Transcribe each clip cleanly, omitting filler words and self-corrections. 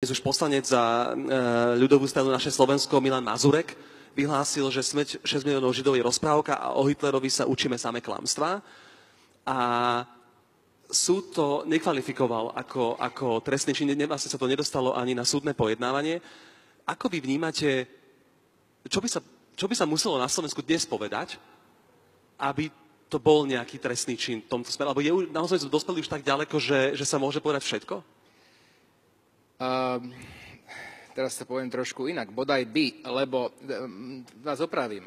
Už poslanec za ľudovú stranu Naše Slovensko Milan Mazurek vyhlásil, že smrť 6 miliónov Židov je rozprávka a o Hitlerovi sa učíme samé klamstvá. A súd to nekvalifikoval ako trestný čin, vlastne sa to nedostalo ani na súdne pojednávanie. Ako vy vnímate, čo by sa muselo na Slovensku dnes povedať, aby to bol nejaký trestný čin v tomto smere? Alebo naozaj dospeli už tak ďaleko, že sa môže povedať všetko? Teraz sa poviem trošku inak, bodaj by, lebo vás opravím.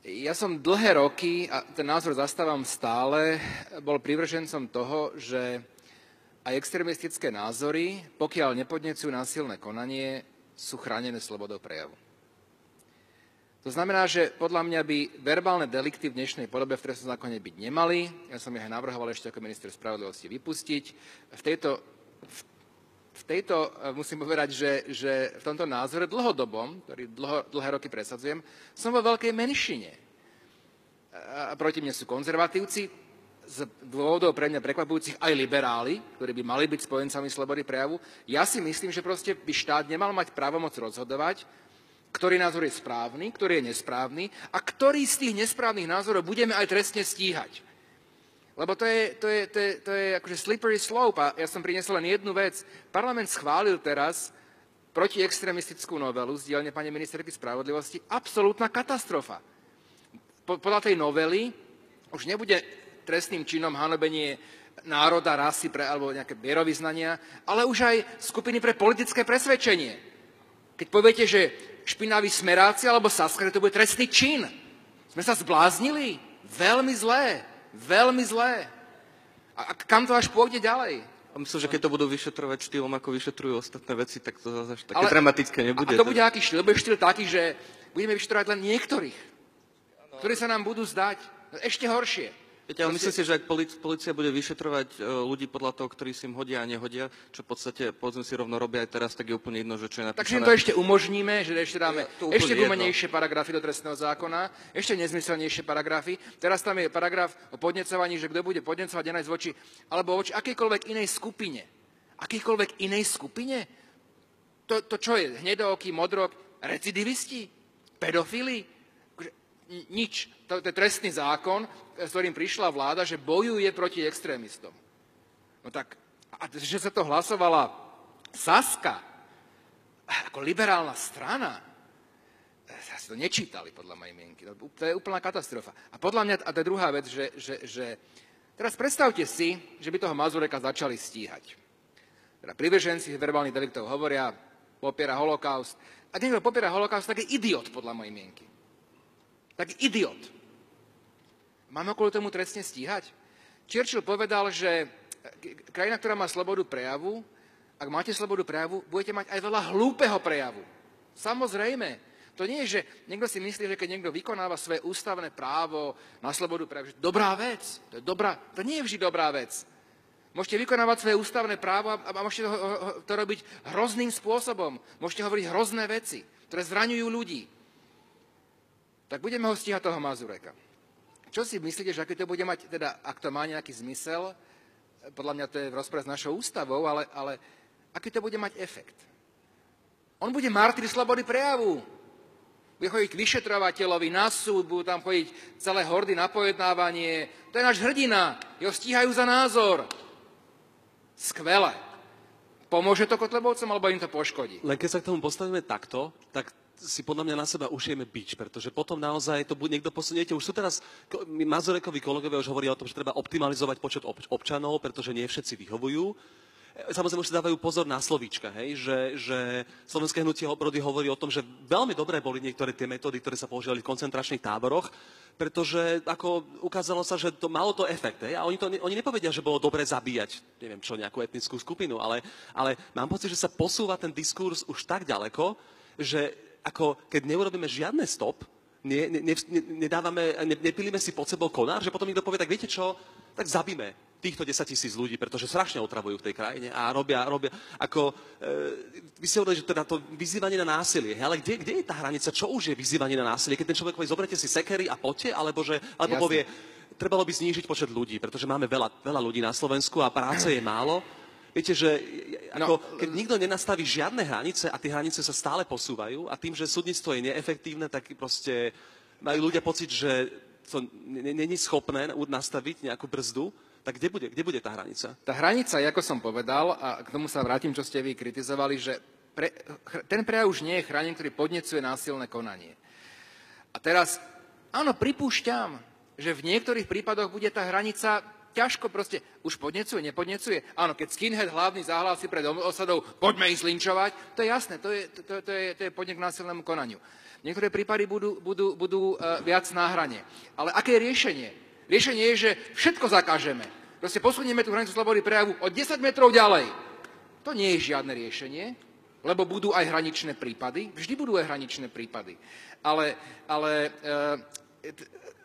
Ja som dlhé roky, a ten názor zastávam stále, bol privržencom toho, že aj extrémistické názory, pokiaľ nepodnecujú násilné konanie, sú chránené slobodou prejavu. To znamená, že podľa mňa by verbálne delikty v dnešnej podobe v trestnom zákone byť nemali. Ja som ich aj navrhoval ešte ako minister spravodlivosti vypustiť. V tejto musím povedať, že v tomto názore dlhodobom, ktorý dlhé roky presadzujem, som vo veľkej menšine. A proti mne sú konzervatívci, z dôvodov pre mňa prekvapujúcich aj liberáli, ktorí by mali byť spojencami slobody prejavu. Ja si myslím, že proste by štát nemal mať právomoc rozhodovať, ktorý názor je správny, ktorý je nesprávny a ktorý z tých nesprávnych názorov budeme aj trestne stíhať. Lebo to je akože slippery slope a ja som priniesol len jednu vec. Parlament schválil teraz protiextremistickú novelu z dielne pani ministerky spravodlivosti. Absolútna katastrofa. Podľa tej novely už nebude trestným činom hanobenie národa, rasy alebo nejaké vierovyznania, ale už aj skupiny pre politické presvedčenie. Keď poviete, že špinaví smeráci alebo saskari, to bude trestný čin. Sme sa zbláznili? Veľmi zlé. Veľmi zlé. A kam to až pôjde ďalej? A myslím, že keď to budú vyšetrovať štýlom, ako vyšetrujú ostatné veci, tak to zase také dramatické nebude. A to bude aký štýl? Bude štýl taký, že budeme vyšetrovať len niektorých, ktorí sa nám budú zdať ešte horšie. Viete, ale myslím si, že ak polícia bude vyšetrovať ľudí podľa toho, ktorí si im hodia a nehodia, čo v podstate, povedzme si rovno, robia aj teraz, tak je úplne jedno, že čo je napísané. Takže im to ešte umožníme, že ešte dáme ešte gumenejšie paragrafy do trestného zákona, ešte nezmyselnejšie paragrafy. Teraz tam je paragraf o podnecovaní, že kto bude podnecovať nenávisť voči, alebo voči akejkoľvek inej skupine. Akejkoľvek inej skupine? To čo je? Hnedooký, modrok, recidivisti? Pedofili? Nič. To je trestný zákon, s ktorým prišla vláda, že bojuje proti extrémistom. No tak, a že sa to hlasovala Saska, ako liberálna strana, si to nečítali podľa mojej mienky. To je úplná katastrofa. A podľa mňa, a to je druhá vec, že teraz predstavte si, že by toho Mazureka začali stíhať. Teda privrženci verbálnych deliktov hovoria, popiera holokaust. A niekto popiera holokaust, tak je idiot podľa mojej mienky. Tak idiot. Máme okolo tomu trestne stíhať? Churchill povedal, že krajina, ktorá má slobodu prejavu, ak máte slobodu prejavu, budete mať aj veľa hlúpeho prejavu. Samozrejme. To nie je, že niekto si myslí, že keď niekto vykonáva svoje ústavné právo na slobodu prejavu, že dobrá vec. To nie je vždy dobrá vec. Môžete vykonávať svoje ústavné právo a môžete to robiť hrozným spôsobom. Môžete hovoriť hrozné veci, ktoré zraňujú ľudí. Tak budeme ho stíhať toho Mazureka. Čo si myslíte, že aký to bude mať, teda ak to má nejaký zmysel, podľa mňa to je v rozpore s našou ústavou, ale aký to bude mať efekt? On bude martyr slobody prejavu. Bude chodiť k vyšetrovateľovi na súd, budú tam chodiť celé hordy na pojednávanie. To je náš hrdina. Jeho stíhajú za názor. Skvelé. Pomôže to Kotlebovcom, alebo im to poškodí? Len keď sa k tomu postavíme takto, tak si podľa mňa na seba ušijeme bič, pretože potom naozaj to bude niekto posuniete. Už sú teraz, Mazurekovi kolegovia už hovoria o tom, že treba optimalizovať počet občanov, pretože nie všetci vyhovujú. Samozrejme už si dávajú pozor na slovíčka, hej? Že Slovenské hnutie obrody hovorí o tom, že veľmi dobré boli niektoré tie metódy, ktoré sa používali v koncentračných táboroch, pretože ako ukázalo sa, že to malo to efekt. Hej? A oni nepovedia, že bolo dobre zabíjať, neviem čo, nejakú etnickú skupinu, ale mám pocit, že sa posúva ten diskurs už tak ďaleko, že ako keď neurobíme žiadne stop, nepilíme si pod sebou konár, že potom niekto povie, tak viete čo, tak zabíme týchto 10 000 ľudí, pretože strašne otravujú v tej krajine a robia ako, vy si hovorili, že teda to vyzývanie na násilie, ale kde je tá hranica, čo už je vyzývanie na násilie, keď ten človek povie, zoberete si sekery a poďte, alebo povie, trebalo by znížiť počet ľudí, pretože máme veľa ľudí na Slovensku a práce je málo. Viete, že keď nikto nenastaví žiadne hranice a tie hranice sa stále posúvajú a tým, že súdnictvo je neefektívne, tak proste majú ľudia pocit, že to není schopné nastaviť nejakú brzdu, tak kde bude tá hranica? Tá hranica, ako som povedal, a k tomu sa vrátim, čo ste vy kritizovali, že ten prejav už nie je chránený, ktorý podnecuje násilné konanie. A teraz, áno, pripúšťam, že v niektorých prípadoch bude tá hranica ťažko proste, už podnecuje, nepodnecuje. Áno, keď skinhead hlavný zahlási pred osadou, poďme ich zlinčovať, to je jasné, to je podnek k násilnému konaniu. Niektoré prípady budú viac na hrane. Ale aké je riešenie? Riešenie je, že všetko zakážeme. Proste posunieme tú hranicu slobody prejavu o 10 metrov ďalej. To nie je žiadne riešenie, lebo budú aj hraničné prípady. Vždy budú aj hraničné prípady. Ale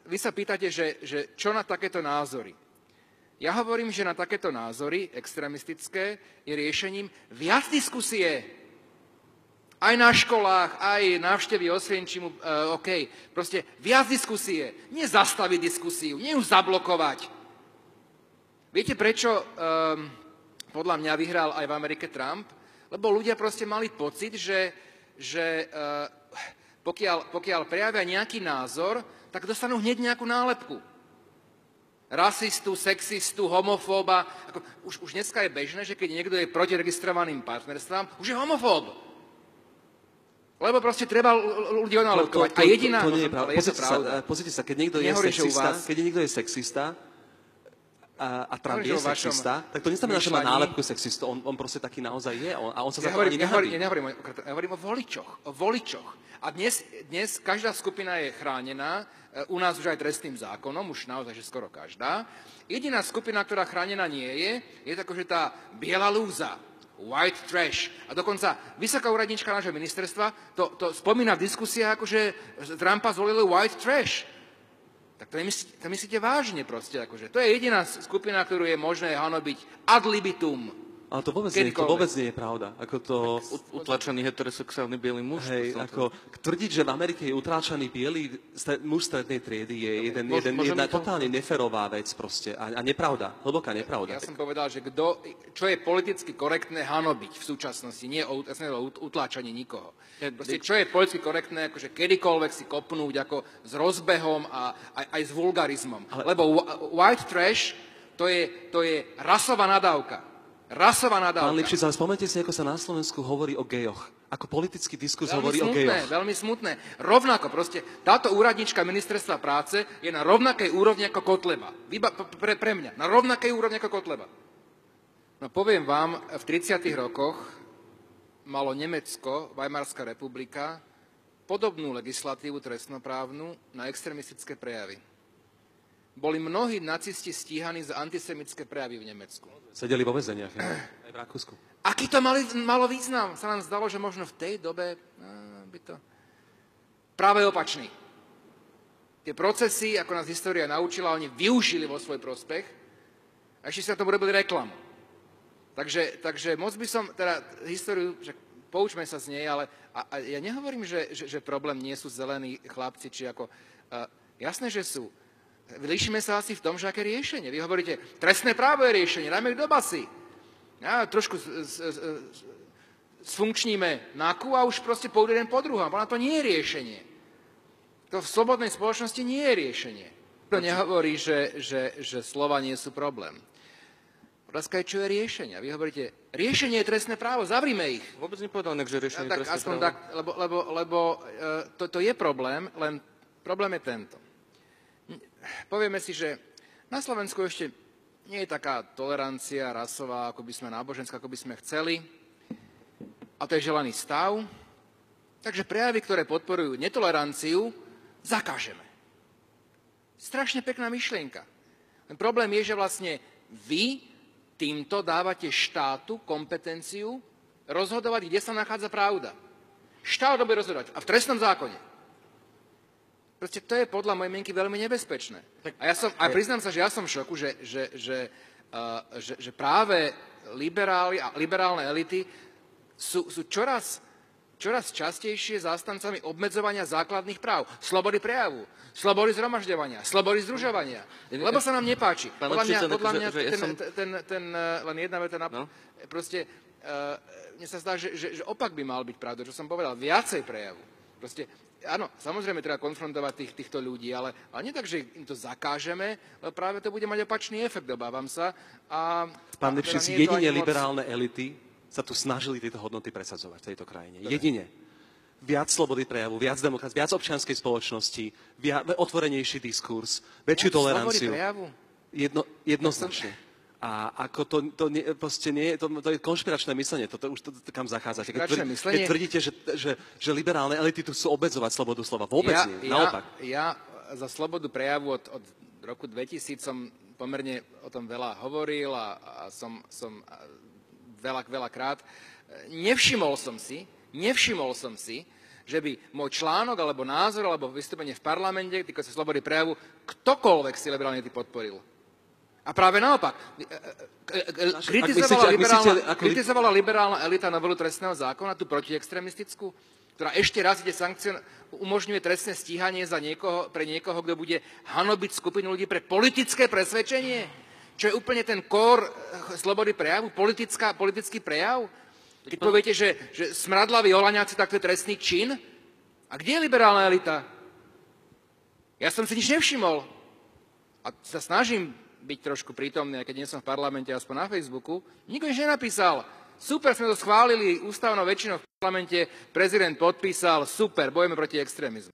vy sa pýtate, že čo na takéto názory? Ja hovorím, že na takéto názory extrémistické je riešením viac diskusie. Aj na školách, aj návštevy Osvienčimu, OK. Proste viac diskusie. Nie zastaviť diskusiu, nie ju zablokovať. Viete, prečo podľa mňa vyhral aj v Amerike Trump? Lebo ľudia proste mali pocit, že pokiaľ prejavia nejaký názor, tak dostanú hneď nejakú nálepku. Rasistu, sexistu, homofóba. Už dneska je bežné, že keď niekto je proti registrovaným partnerstvám, už je homofób. Lebo proste treba ľudí onálepkovať. A jediná... To nie je pravda. Pozrite sa, keď niekto je sexista a Trump je sexista, tak to neznamená, že má nálepku sexistu. On proste taký naozaj je. A on sa za to ani nehambí. Ja hovorím o voličoch. A dnes každá skupina je chránená, u nás už aj trestným zákonom, už naozaj, že skoro každá. Jediná skupina, ktorá chránená nie je takože tá biela lúza, white trash. A dokonca vysoká úradnička nášho ministerstva to spomína v diskusiách, akože Trumpa zvolili white trash. Tak to myslíte vážne proste. Akože. To je jediná skupina, ktorú je možné hanobiť ad libitum. Ale to vôbec nie je pravda. Utlačený heterosexuálny biely muž. Hej, tvrdiť, že v Amerike je utláčaný biely muž strednej triedy je jedna totálne neferová vec proste. A nepravda. Hlboká nepravda. Ja som povedal, že čo je politicky korektné hanobiť v súčasnosti. Nie o utláčaní nikoho. Proste, čo je politicky korektné, akože kedykoľvek si kopnúť ako s rozbehom a aj s vulgarizmom. Lebo white trash to je rasová nadávka. Rasová nadávka. Pán Lipšic, ale spomente si, ako sa na Slovensku hovorí o gejoch. Ako politický diskurs hovorí o gejoch. Veľmi smutné. Rovnako proste, táto úradnička ministerstva práce je na rovnakej úrovni ako Kotleba. Pre mňa. Na rovnakej úrovni ako Kotleba. No poviem vám, v 30. rokoch malo Nemecko, Weimarská republika, podobnú legislatívu trestnoprávnu na extrémistické prejavy. Boli mnohí nacisti stíhaní za antisemické prejavy v Nemecku. Sedeli vo väzeniach, aj v Rakúsku. Aký to malo význam? Sa nám zdalo, že možno v tej dobe by to... Práve opačný. Tie procesy, ako nás história naučila, oni využili vo svoj prospech a ešte sa tomu robili reklamu. Takže moc by som, teda históriu, že poučme sa z nej, ale ja nehovorím, že problém nie sú zelení chlapci, či ako... jasné, že sú. Líšime sa asi v tom, že aké riešenie. Vy hovoríte, trestné právo je riešenie, dajme ich do basy. Trošku sfunkčníme NAKU a už proste pôjdu jeden po druhom. To nie je riešenie. To v slobodnej spoločnosti nie je riešenie. To nehovorí, že slova nie sú problém. Otázka je, čo je riešenie. Vy hovoríte, riešenie je trestné právo, zavrime ich. Vôbec nepovedal, že riešenie je trestné právo. Tak, lebo to je problém, len problém je tento. Povieme si, že na Slovensku ešte nie je taká tolerancia rasová, ako by sme náboženská, ako by sme chceli. A to je želaný stav. Takže prejavy, ktoré podporujú netoleranciu, zakážeme. Strašne pekná myšlienka. Ten problém je, že vlastne vy týmto dávate štátu kompetenciu rozhodovať, kde sa nachádza pravda. Štát to bude rozhodovať. A v trestnom zákone. Proste to je podľa mojej mienky veľmi nebezpečné. A priznám sa, že ja som v šoku, že práve liberálne elity sú čoraz čoraz častejšie zástancami obmedzovania základných práv, slobody prejavu, slobody zhromažďovania, slobody združovania. Lebo sa nám nepáči. Podľa mňa len jedna veta, proste mne sa zdá, že opak by mal byť pravda, čo som povedal, viacej prejavu. Proste, áno, samozrejme treba konfrontovať týchto ľudí, ale nie tak, že im to zakážeme, ale práve to bude mať opačný efekt, obávam sa. Pán Lipšic, jedine liberálne elity sa tu snažili tieto hodnoty presadzovať v tejto krajine. Jedine. Viac slobody prejavu, viac demokracie, viac občianskej spoločnosti, otvorenejší diskurs, väčšiu toleranciu. Slobody prejavu? Jednoznačne. A ako to proste nie je, to je konšpiračné myslenie, to už kam zachádzate. Keď tvrdíte, že liberálne elity tu chcú obmedzovať slobodu slova. Vôbec nie, naopak. Ja za slobodu prejavu od roku 2000 som pomerne o tom veľa hovoril a som veľakrát. Nevšimol som si, že by môj článok, alebo názor, alebo vystúpenie v parlamente, týka sa slobody prejavu, ktokoľvek si liberálne podporil. A práve naopak, kritizovala liberálna elita novelu trestného zákona, tú protiextremistickú, ktorá ešte raz umožňuje trestné stíhanie pre niekoho, kto bude hanobiť skupinu ľudí pre politické presvedčenie. Čo je úplne ten core slobody prejavu, politický prejav? Keď poviete, že smradlaví olaňáci, tak to je trestný čin? A kde je liberálna elita? Ja som si nič nevšimol. A sa snažím byť trošku prítomný, aj keď nie som v parlamente, aspoň na Facebooku. Nikto nič nenapísal. Super, sme to schválili ústavnou väčšinou v parlamente, prezident podpísal, super, bojujeme proti extrémizmu.